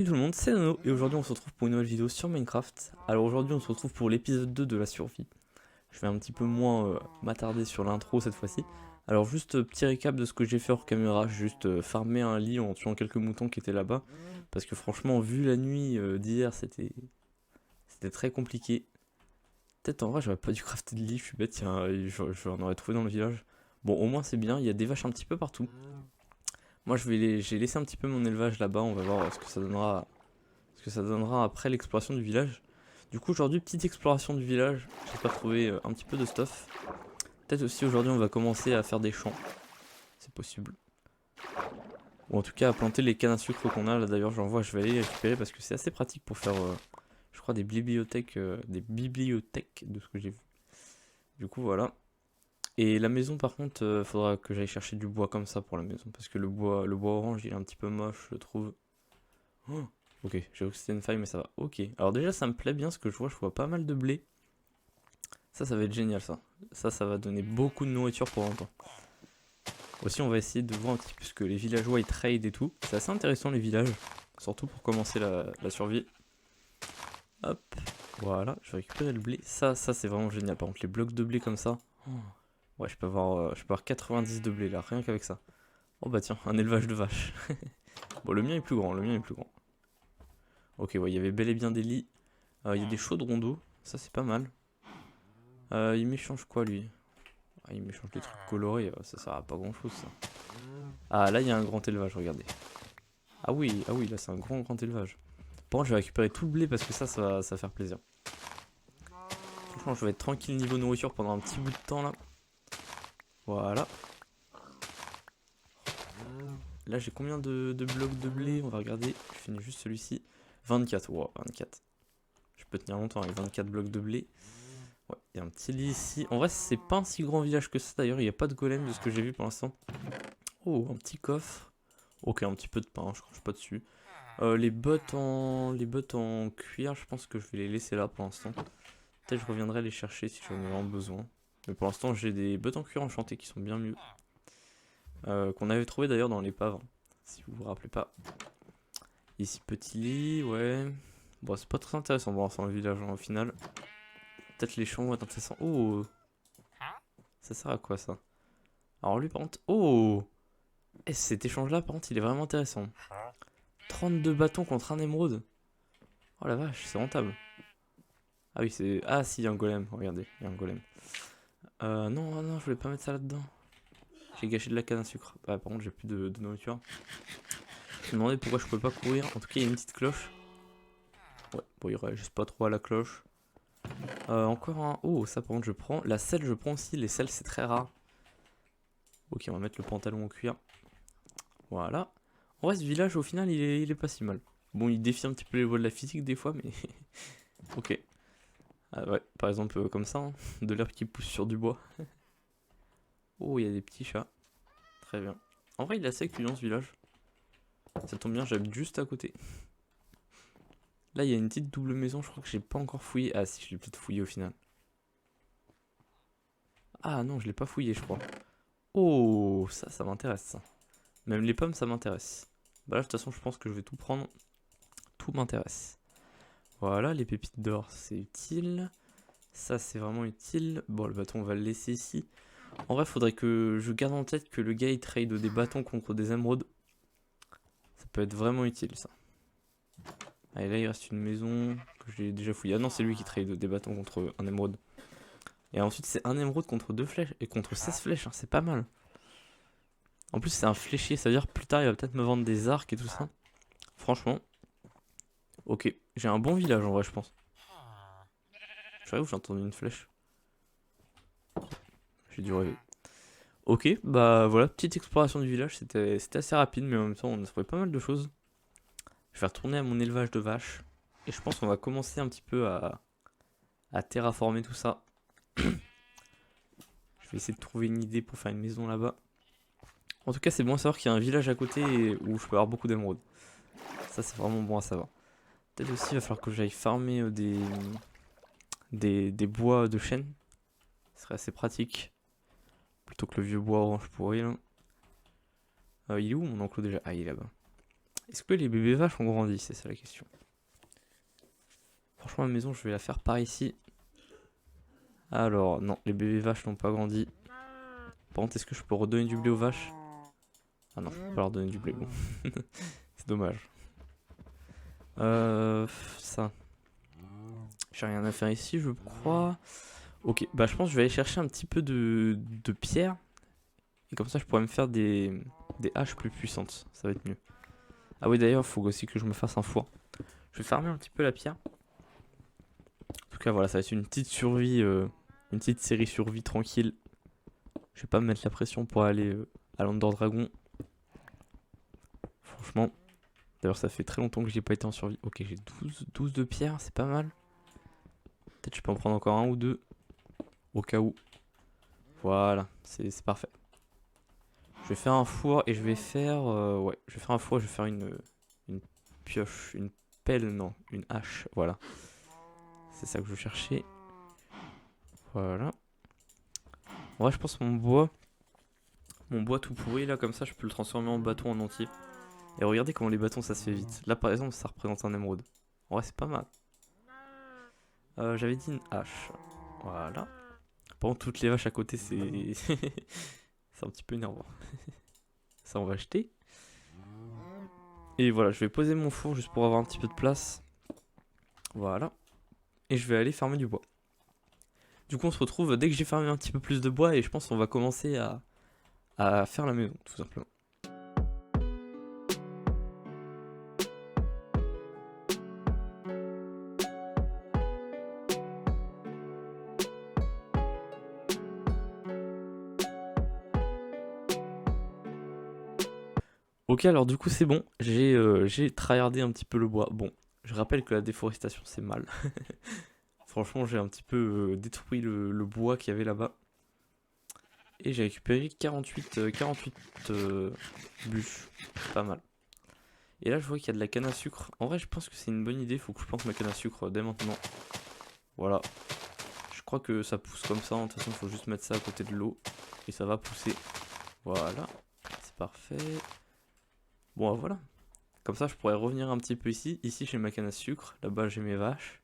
Salut tout le monde, c'est Nano et aujourd'hui on se retrouve pour une nouvelle vidéo sur Minecraft. Alors aujourd'hui on se retrouve pour l'épisode 2 de la survie. Je vais un petit peu moins m'attarder sur l'intro cette fois-ci. Alors juste petit récap de ce que j'ai fait hors caméra, j'ai juste farmé un lit en tuant quelques moutons qui étaient là-bas. Parce que franchement vu la nuit d'hier c'était très compliqué. Peut-être en vrai j'aurais pas dû crafter de lit, je suis bête, tiens, j'en aurais trouvé dans le village. Bon au moins c'est bien, il y a des vaches un petit peu partout. Moi j'ai laissé un petit peu mon élevage là-bas, on va voir ce que ça donnera après l'exploration du village. Du coup aujourd'hui petite exploration du village, j'espère trouver un petit peu de stuff. Peut-être aussi aujourd'hui on va commencer à faire des champs, c'est possible. Ou en tout cas à planter les cannes à sucre qu'on a là d'ailleurs j'en vois, je vais aller les récupérer parce que c'est assez pratique pour faire je crois des bibliothèques de ce que j'ai vu. Du coup voilà. Et la maison par contre faudra que j'aille chercher du bois comme ça pour la maison parce que le bois orange il est un petit peu moche je trouve. Oh, ok, j'ai cru que c'était une faille, mais ça va. Ok, alors déjà, ça me plaît bien ce que je vois pas mal de blé. Ça va être génial, ça. Ça va donner beaucoup de nourriture pour longtemps. Aussi, on va essayer de voir un petit peu ce que les villageois ils trade et tout. C'est assez intéressant, les villages. Surtout pour commencer la survie. Hop, voilà, je vais récupérer le blé. Ça c'est vraiment génial. Par contre, les blocs de blé comme ça. Oh. Ouais, je peux avoir 90 de blé là, rien qu'avec ça. Oh bah tiens, un élevage de vaches. Bon, le mien est plus grand, le mien est plus grand. Ok, ouais, il y avait bel et bien des lits. Il y a des chaudrons d'eau, ça c'est pas mal. Il m'échange quoi lui? Ah, il m'échange des trucs colorés, ça sert à pas grand chose ça. Ah là il y a un grand élevage, regardez. Ah oui, là c'est un grand élevage. Bon, je vais récupérer tout le blé parce que ça va faire plaisir. Franchement, je vais être tranquille niveau nourriture pendant un petit bout de temps là. Voilà. Là j'ai combien de blocs de blé? On va regarder. Je finis juste celui-ci. 24, wow, 24. Je peux tenir longtemps avec 24 blocs de blé. Ouais, il y a un petit lit ici. En vrai, c'est pas un si grand village que ça d'ailleurs. Il n'y a pas de golem de ce que j'ai vu pour l'instant. Oh, un petit coffre. Ok, un petit peu de pain, je crache pas dessus. Les bottes en cuir, je pense que je vais les laisser là pour l'instant. Peut-être je reviendrai les chercher si j'en ai vraiment besoin. Mais pour l'instant, j'ai des bottes en cuir enchantées qui sont bien mieux. Qu'on avait trouvé d'ailleurs dans l'épave, hein, si vous vous rappelez pas. Ici, petit lit, ouais. Bon, c'est pas très intéressant pour l'instant le village hein, au final. Peut-être les champs vont être intéressants. Oh, ça sert à quoi ça? Alors lui par contre, oh, cet échange là par contre il est vraiment intéressant. 32 bâtons contre un émeraude. Oh la vache, c'est rentable. Ah oui, c'est... Ah si, il y a un golem, regardez, il y a un golem. Non, non, je voulais pas mettre ça là-dedans. J'ai gâché de la canne à sucre. Bah, par contre, j'ai plus de nourriture. Je me demandais pourquoi je pouvais pas courir. En tout cas, il y a une petite cloche. Ouais, bon, il réagisse pas trop à la cloche. Encore un... Oh, ça par contre, je prends. La selle, je prends aussi. Les selles, c'est très rare. Ok, on va mettre le pantalon en cuir. Voilà. En vrai, ce village, au final, il est pas si mal. Bon, il défie un petit peu les lois de la physique des fois, mais... ok. Ah ouais, par exemple, comme ça, hein, de l'herbe qui pousse sur du bois. Oh, il y a des petits chats. Très bien. En vrai, il est assez accueillant ce village. Ça tombe bien, j'habite juste à côté. Là, il y a une petite double maison, je crois que j'ai pas encore fouillé. Ah si, je l'ai peut-être fouillé au final. Ah non, je l'ai pas fouillé, je crois. Oh, ça m'intéresse, ça. Même les pommes, ça m'intéresse. Bah là, de toute façon, je pense que je vais tout prendre. Tout m'intéresse. Voilà, les pépites d'or, c'est utile. Ça, c'est vraiment utile. Bon, le bâton, on va le laisser ici. En vrai, faudrait que je garde en tête que le gars, il trade des bâtons contre des émeraudes. Ça peut être vraiment utile, ça. Allez, là, il reste une maison que j'ai déjà fouillée. Ah non, c'est lui qui trade des bâtons contre un émeraude. Et ensuite, c'est un émeraude contre 2 flèches et contre 16 flèches, hein, c'est pas mal. En plus, c'est un fléchier, ça veut dire plus tard, il va peut-être me vendre des arcs et tout ça. Franchement, ok, j'ai un bon village en vrai, je pense. J'arrive où j'ai entendu une flèche. J'ai dû rêver. Ok, bah voilà, petite exploration du village, c'était assez rapide, mais en même temps, on a trouvé pas mal de choses. Je vais retourner à mon élevage de vaches. Et je pense qu'on va commencer un petit peu à terraformer tout ça. Je vais essayer de trouver une idée pour faire une maison là-bas. En tout cas, c'est bon à savoir qu'il y a un village à côté où je peux avoir beaucoup d'émeraudes. Ça, c'est vraiment bon à savoir. Peut-être aussi, il va falloir que j'aille farmer des bois de chêne. Ce serait assez pratique. Plutôt que le vieux bois orange pourri là. Il est où mon enclos déjà? Ah, il est là-bas. Est-ce que les bébés vaches ont grandi? C'est ça la question. Franchement, la maison, je vais la faire par ici. Alors, non, les bébés vaches n'ont pas grandi. Par contre, est-ce que je peux redonner du blé aux vaches? Ah non, je peux pas leur donner du blé, bon. C'est dommage. Ça. J'ai rien à faire ici, je crois. Ok, bah je pense que je vais aller chercher un petit peu de pierre. Et comme ça, je pourrais me faire des haches plus puissantes. Ça va être mieux. Ah oui, d'ailleurs, il faut aussi que je me fasse un four. Je vais farmer un petit peu la pierre. En tout cas, voilà, ça va être une petite survie, une petite série survie tranquille. Je vais pas me mettre la pression pour aller à l'Ender Dragon. Franchement. D'ailleurs, ça fait très longtemps que j'ai pas été en survie. Ok, j'ai 12 de pierre, c'est pas mal. Peut-être je peux en prendre encore un ou deux. Au cas où. Voilà, c'est parfait. Je vais faire un four et je vais faire... ouais, je vais faire un four et je vais faire une pioche, une pelle, non, une hache, voilà. C'est ça que je cherchais. Voilà. En vrai, je pense que mon bois tout pourri, là, comme ça, je peux le transformer en bâton en entier. Et regardez comment les bâtons, ça se fait vite. Là, par exemple, ça représente un émeraude. En vrai, c'est pas mal. J'avais dit une hache. Voilà. Par contre, toutes les vaches à côté, c'est... c'est un petit peu énervant. Ça, on va acheter. Et voilà, je vais poser mon four juste pour avoir un petit peu de place. Voilà. Et je vais aller farmer du bois. Du coup, on se retrouve dès que j'ai farmé un petit peu plus de bois et je pense qu'on va commencer à faire la maison, tout simplement. Ok, alors du coup, c'est bon. J'ai tryhardé un petit peu le bois. Bon, je rappelle que la déforestation, c'est mal. Franchement, j'ai un petit peu détruit le bois qu'il y avait là-bas. Et j'ai récupéré 48 bûches. C'est pas mal. Et là, je vois qu'il y a de la canne à sucre. En vrai, je pense que c'est une bonne idée. Faut que je plante ma canne à sucre dès maintenant. Voilà. Je crois que ça pousse comme ça. De toute façon, il faut juste mettre ça à côté de l'eau. Et ça va pousser. Voilà. C'est parfait. Bon, voilà. Comme ça, je pourrais revenir un petit peu ici. Ici, j'ai ma canne à sucre. Là-bas, j'ai mes vaches.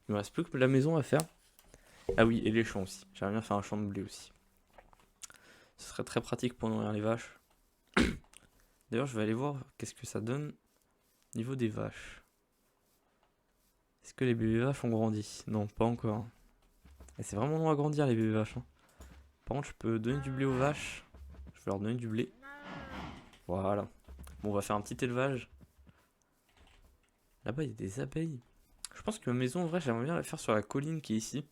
Il me reste plus que la maison à faire. Ah oui, et les champs aussi. J'aimerais bien faire un champ de blé aussi. Ce serait très pratique pour nourrir les vaches. D'ailleurs, je vais aller voir qu'est-ce que ça donne au niveau des vaches. Est-ce que les bébés vaches ont grandi? Non, pas encore. Et c'est vraiment long à grandir les bébés vaches, hein. Par contre, je peux donner du blé aux vaches. Je vais leur donner du blé. Voilà. Bon, on va faire un petit élevage. Là-bas, il y a des abeilles. Je pense que ma maison, en vrai, j'aimerais bien la faire sur la colline qui est ici.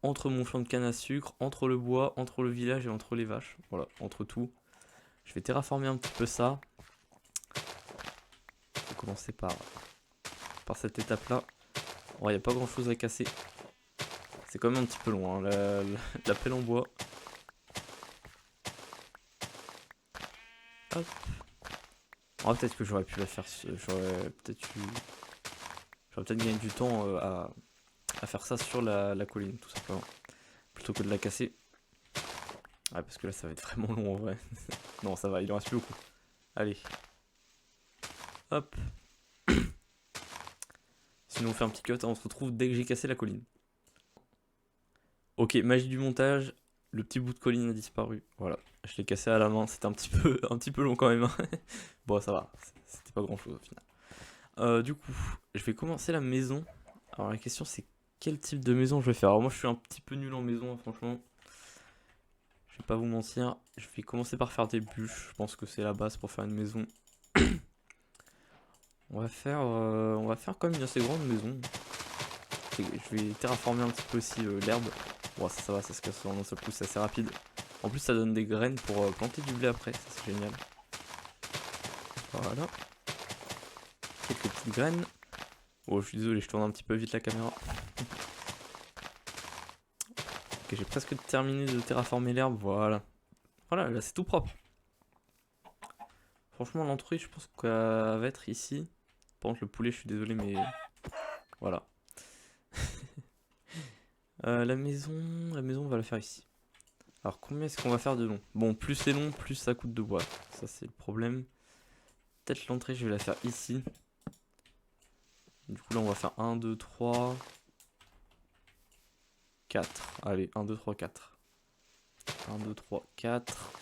Entre mon champ de canne à sucre, entre le bois, entre le village et entre les vaches. Voilà, entre tout. Je vais terraformer un petit peu ça. Je vais commencer par cette étape-là. Bon, il n'y a pas grand-chose à casser. C'est quand même un petit peu long, hein, la pelle en bois. Hop. Oh, peut-être que j'aurais pu la faire. J'aurais peut-être gagné du temps à faire ça sur la colline, tout simplement. Plutôt que de la casser. Ouais, parce que là, ça va être vraiment long en vrai. Non, ça va, il en reste plus beaucoup. Allez. Hop. Sinon, on fait un petit cut, on se retrouve dès que j'ai cassé la colline. Ok, magie du montage. Le petit bout de colline a disparu. Voilà, je l'ai cassé à la main. C'était un petit peu long quand même, hein. Bon, ça va. C'était pas grand chose au final. Du coup, je vais commencer la maison. Alors, la question, c'est quel type de maison je vais faire. Alors, moi, je suis un petit peu nul en maison, hein, franchement. Je vais pas vous mentir. Je vais commencer par faire des bûches. Je pense que c'est la base pour faire une maison. On va faire comme une assez grande maison. Je vais terraformer un petit peu aussi l'herbe. Bon, ça va, ça se casse en un seul coup, c'est assez rapide. En plus, ça donne des graines pour planter du blé après, ça c'est génial. Voilà. Quelques petites graines. Oh, je suis désolé, je tourne un petit peu vite la caméra. Ok, j'ai presque terminé de terraformer l'herbe, voilà. Voilà, là c'est tout propre. Franchement, l'entrée, je pense qu'elle va être ici. Par contre, le poulet, je suis désolé, mais voilà. La maison, on va la faire ici. Alors, combien est-ce qu'on va faire de long? Bon, plus c'est long, plus ça coûte de bois. Ça, c'est le problème. Peut-être l'entrée, je vais la faire ici. Du coup, là, on va faire 1, 2, 3, 4. Allez, 1, 2, 3, 4. 1, 2, 3, 4.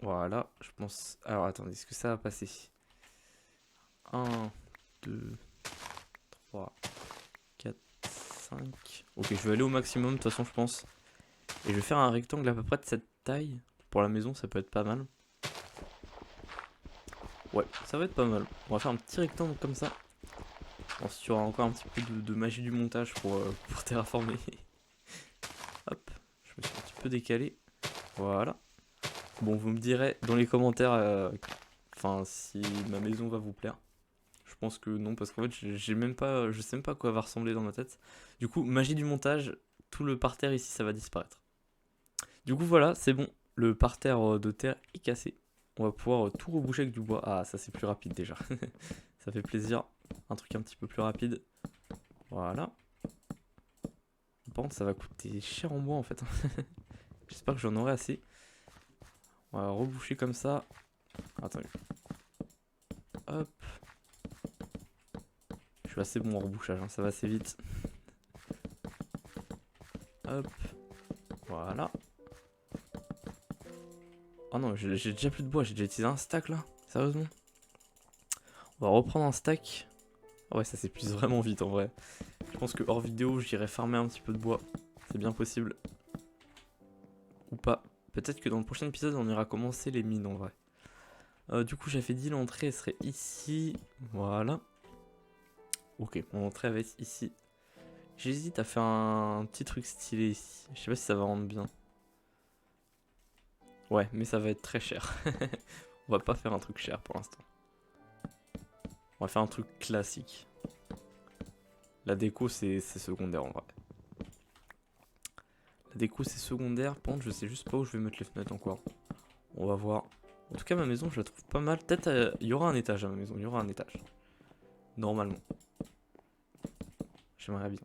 Voilà, je pense... Alors, attendez, est-ce que ça va passer? 1, 2, 3, 4, 5. Ok, je vais aller au maximum, de toute façon, je pense. Et je vais faire un rectangle à peu près de cette taille. Pour la maison, ça peut être pas mal. Ouais, ça va être pas mal. On va faire un petit rectangle comme ça. Ensuite, il y aura encore un petit peu de magie du montage pour terraformer. Hop, je me suis un petit peu décalé. Voilà. Bon, vous me direz dans les commentaires si ma maison va vous plaire. Je pense que non, parce qu'en fait, j'ai même pas, je sais même pas à quoi va ressembler dans ma tête. Du coup, magie du montage, tout le parterre ici, ça va disparaître. Du coup, voilà, c'est bon. Le parterre de terre est cassé. On va pouvoir tout reboucher avec du bois. Ah, ça c'est plus rapide déjà. Ça fait plaisir. Un truc un petit peu plus rapide. Voilà. Par contre, ça va coûter cher en bois en fait. J'espère que j'en aurai assez. On va reboucher comme ça. Attendez. Hop. Je suis assez bon en rebouchage, hein, ça va assez vite. Hop. Voilà. Oh non, j'ai déjà plus de bois, j'ai déjà utilisé un stack là. Sérieusement. On va reprendre un stack. Oh ouais, ça s'épuise vraiment vite en vrai. Je pense que hors vidéo, j'irai farmer un petit peu de bois. C'est bien possible. Ou pas. Peut-être que dans le prochain épisode, on ira commencer les mines en vrai. Du coup, j'avais dit l'entrée serait ici. Voilà. Ok, mon entrée va être ici. J'hésite à faire un petit truc stylé ici. Je sais pas si ça va rendre bien. Ouais, mais ça va être très cher. On va pas faire un truc cher pour l'instant. On va faire un truc classique. La déco, c'est secondaire en vrai. La déco, c'est secondaire. Par contre, je sais juste pas où je vais mettre les fenêtres encore. On va voir. En tout cas, ma maison, je la trouve pas mal. Peut-être il y aura un étage à ma maison. Il y aura un étage. Normalement. J'aimerais bien.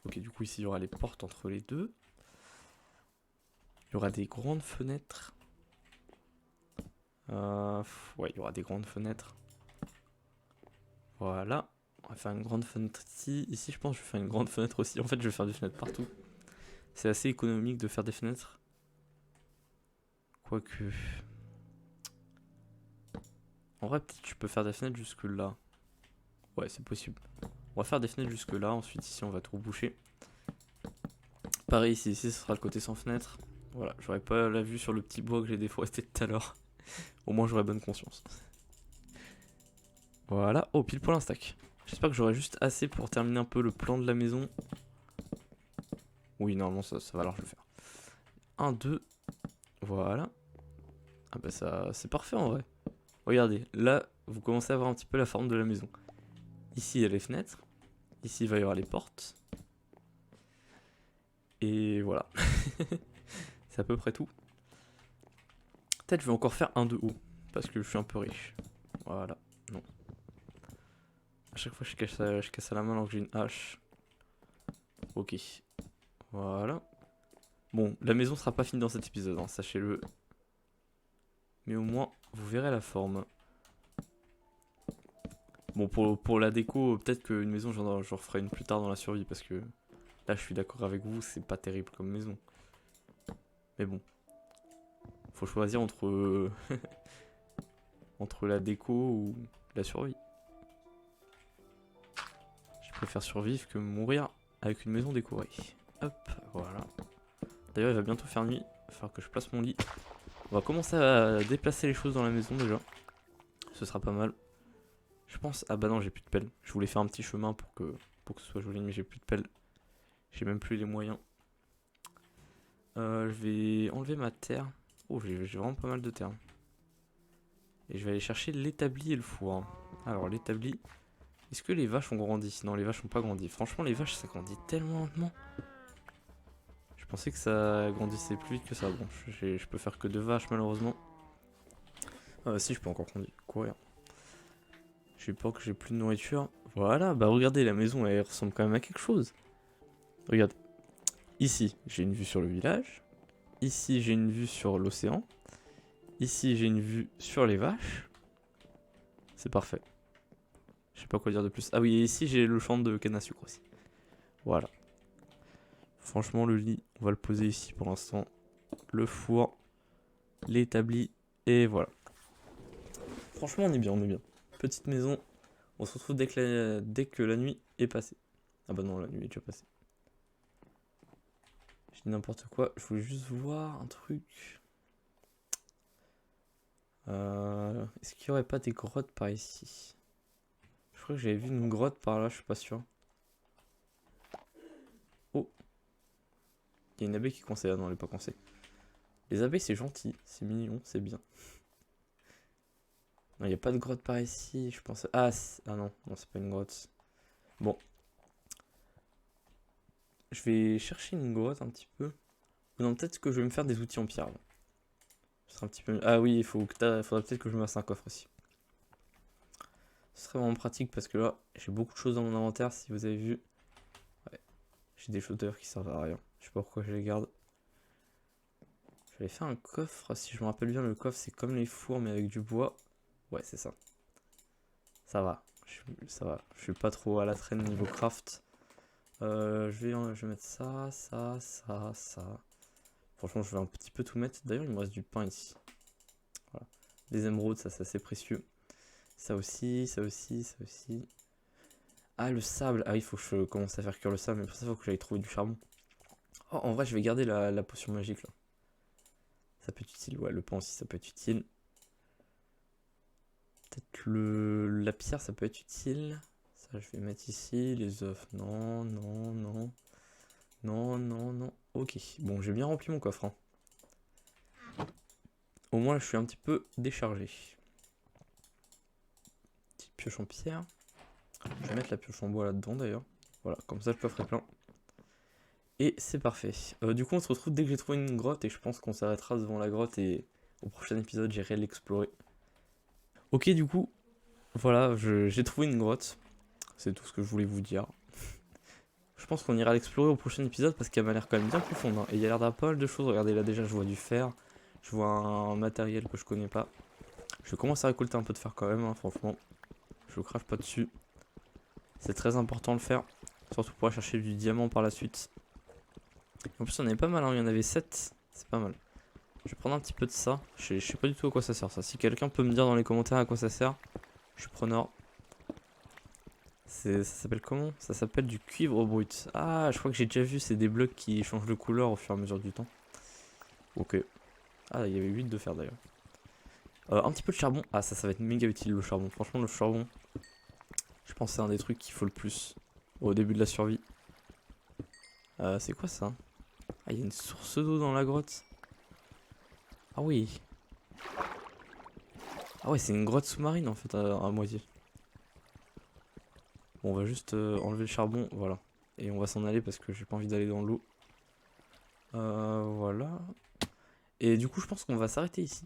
Ok, du coup, ici, il y aura les portes entre les deux. Il y aura des grandes fenêtres. Ouais, il y aura des grandes fenêtres. Voilà. On va faire une grande fenêtre ici. Ici, je pense que je vais faire une grande fenêtre aussi. En fait, je vais faire des fenêtres partout. C'est assez économique de faire des fenêtres. Quoique... En vrai, peut-être que tu peux faire des fenêtres jusque là. Ouais, c'est possible. On va faire des fenêtres jusque là. Ensuite, ici, on va tout reboucher. Pareil, ici, ce sera le côté sans fenêtre. Voilà, j'aurais pas la vue sur le petit bois que j'ai déforesté tout à l'heure. Au moins, j'aurais bonne conscience. Voilà. Oh, pile pour un stack. J'espère que j'aurai juste assez pour terminer un peu le plan de la maison. Oui, normalement, ça va alors je vais le faire. 1, 2. Voilà. Ah bah ça, c'est parfait en vrai. Regardez, là, vous commencez à voir un petit peu la forme de la maison. Ici, il y a les fenêtres. Ici, il va y avoir les portes. Et voilà. C'est à peu près tout. Peut-être je vais encore faire un de haut. Parce que je suis un peu riche. Voilà. Non. À chaque fois, je casse à la main alors que j'ai une hache. Ok. Voilà. Bon, la maison sera pas finie dans cet épisode, hein, sachez-le. Mais au moins, vous verrez la forme. Bon, pour la déco, peut-être qu'une maison, j'en referai une plus tard dans la survie. Parce que là, je suis d'accord avec vous, c'est pas terrible comme maison. Mais bon. Faut choisir entre, entre la déco ou la survie. Je préfère survivre que mourir avec une maison décorée. Hop, voilà. D'ailleurs, il va bientôt faire nuit. Il va falloir que je place mon lit. On va commencer à déplacer les choses dans la maison déjà. Ce sera pas mal. Je pense... Ah bah non, j'ai plus de pelle. Je voulais faire un petit chemin pour que ce soit joli, mais j'ai plus de pelle. J'ai même plus les moyens. Je vais enlever ma terre. Oh, j'ai vraiment pas mal de terre. Et je vais aller chercher l'établi et le four. Alors, l'établi... Est-ce que les vaches ont grandi? Non, les vaches n'ont pas grandi. Franchement, les vaches, ça grandit tellement lentement. Je pensais que ça grandissait plus vite que ça. Bon, je peux faire que 2 vaches, malheureusement. Si, je peux encore courir. J'ai peur que j'ai plus de nourriture. Voilà, bah regardez, la maison, elle ressemble quand même à quelque chose. Regardez. Ici, j'ai une vue sur le village. Ici, j'ai une vue sur l'océan. Ici, j'ai une vue sur les vaches. C'est parfait. Je sais pas quoi dire de plus. Ah oui, et ici, j'ai le champ de canne à sucre aussi. Voilà. Franchement, le lit, on va le poser ici pour l'instant. Le four, l'établi, et voilà. Franchement, on est bien, on est bien. Petite maison. On se retrouve dès que la nuit est passée. Ah bah non, la nuit est déjà passée. Je dis n'importe quoi. Je voulais juste voir un truc. Est-ce qu'il n'y aurait pas des grottes par ici? Je crois que j'avais vu une grotte par là, je suis pas sûr. Oh, il y a une abeille qui conseille. Ah non, elle est pas conseillée. Les abeilles, c'est gentil, c'est mignon, c'est bien. Non, il n'y a pas de grotte par ici, je pense. Ah, ah non, non, c'est pas une grotte. Bon. Je vais chercher une grotte un petit peu. Non, peut-être que je vais me faire des outils en pierre. Là. Ce sera un petit peu... Ah oui, faudra peut-être que je me fasse un coffre aussi. Ce serait vraiment pratique parce que là, j'ai beaucoup de choses dans mon inventaire, si vous avez vu. Ouais. J'ai des choses d'ailleurs qui servent à rien. Je sais pas pourquoi je les garde. J'avais fait un coffre, si je me rappelle bien, le coffre c'est comme les fours mais avec du bois. Ouais, c'est ça. Ça va. Ça va. Je suis pas trop à la traîne niveau craft. Je vais mettre ça, ça, ça, ça. Franchement, je vais un petit peu tout mettre. D'ailleurs, il me reste du pain ici. Voilà. Des émeraudes, ça c'est assez précieux. Ça aussi, ça aussi, ça aussi. Ah, le sable. Ah, il faut que je commence à faire cuire le sable. Mais pour ça, il faut que j'aille trouver du charbon. Oh, en vrai, je vais garder la potion magique là. Ça peut être utile. Ouais, le pain aussi, ça peut être utile. Peut-être la pierre, ça peut être utile. Ça, je vais mettre ici. Les œufs, non, non, non. Non, non, non. Ok, bon, j'ai bien rempli mon coffre. Hein. Au moins, là, je suis un petit peu déchargé. Petite pioche en pierre. Je vais mettre la pioche en bois là-dedans d'ailleurs. Voilà, comme ça, le coffre est plein. Et c'est parfait. Du coup, on se retrouve dès que j'ai trouvé une grotte. Et je pense qu'on s'arrêtera devant la grotte. Et au prochain épisode, j'irai l'explorer. Ok, du coup, voilà, j'ai trouvé une grotte. C'est tout ce que je voulais vous dire. Je pense qu'on ira l'explorer au prochain épisode parce qu'elle m'a l'air quand même bien profonde. Hein. Et il y a l'air d'avoir pas mal de choses. Regardez là déjà, je vois du fer. Je vois un matériel que je connais pas. Je commence à récolter un peu de fer quand même, hein, franchement. Je crache pas dessus. C'est très important de le faire. Surtout pour aller chercher du diamant par la suite. En plus, on avait pas mal, hein. Il y en avait 7. C'est pas mal. Je vais prendre un petit peu de ça. Je sais pas du tout à quoi ça sert ça. Si quelqu'un peut me dire dans les commentaires à quoi ça sert, je suis preneur. Ça s'appelle comment? Ça s'appelle du cuivre brut. Ah, je crois que j'ai déjà vu, c'est des blocs qui changent de couleur au fur et à mesure du temps. Ok. Ah, il y avait 8 de fer d'ailleurs. Un petit peu de charbon. Ah, ça va être méga utile le charbon. Franchement, le charbon, je pense que c'est un des trucs qu'il faut le plus au début de la survie. C'est quoi ça? Ah, il y a une source d'eau dans la grotte. Ah oui. Ah ouais, c'est une grotte sous-marine en fait, à moitié. Bon, on va juste enlever le charbon, voilà. Et on va s'en aller parce que j'ai pas envie d'aller dans l'eau. Voilà. Et du coup, je pense qu'on va s'arrêter ici.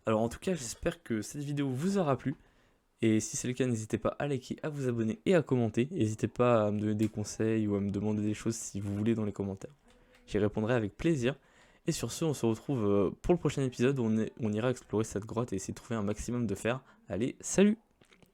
Alors en tout cas, j'espère que cette vidéo vous aura plu. Et si c'est le cas, n'hésitez pas à liker, à vous abonner et à commenter. N'hésitez pas à me donner des conseils ou à me demander des choses si vous voulez dans les commentaires. J'y répondrai avec plaisir. Et sur ce, on se retrouve pour le prochain épisode où on ira explorer cette grotte et essayer de trouver un maximum de fer. Allez, salut!